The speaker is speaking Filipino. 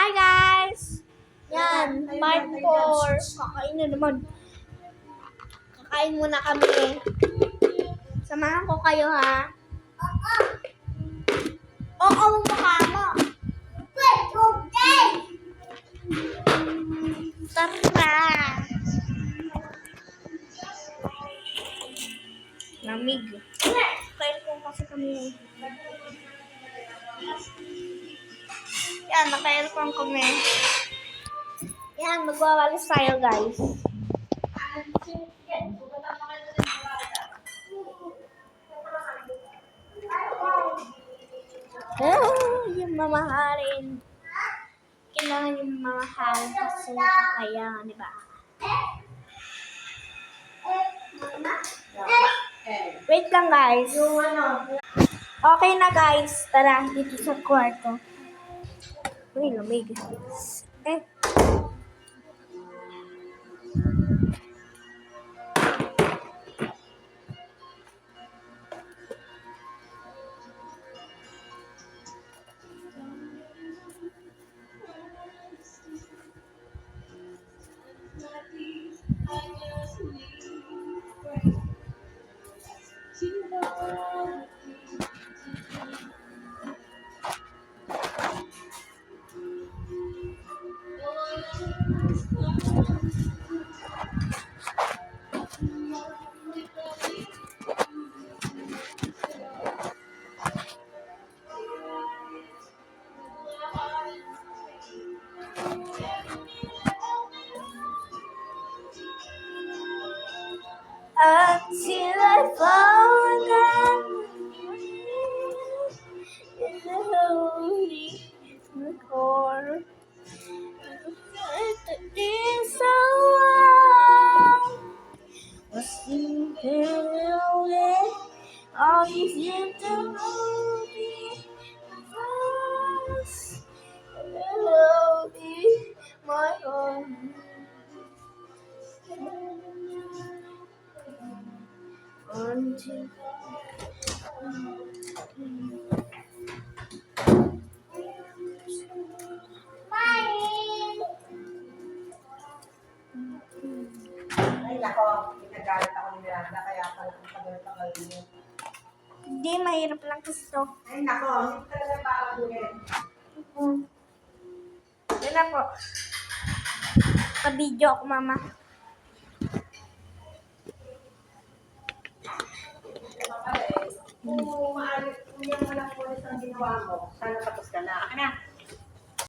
Hi guys! Yan, part 4. Kakain na naman. Kakain muna kami. Samahan ko kayo ha. Oo, mukha mo. Tara! Lamig. Kaya kung kasi kami. Yan, naka-aircon kami. Yan, magwawalis tayo guys. Yung mamahalin. Kailangan yung mamahal kasi kaya, di ba? Wait lang guys. Okay na guys. Tara, dito sa kwarto. Uy, lamig. Until I fall again in the holy core. This so long was thinking away. All you seem to hold me fast. Hello, be my home. Until Ay, nako, pinagalit ako ni Miranda, kaya pala ang tagal-tagal niyo. hindi, mahirap lang kasi to. Ay, nako, hindi talaga papaguhin. Yan na po. Pa-video ako, mama. Kung maalit, kung yan walang polis ang ginawa mo, sana tapos ka na. Akin na.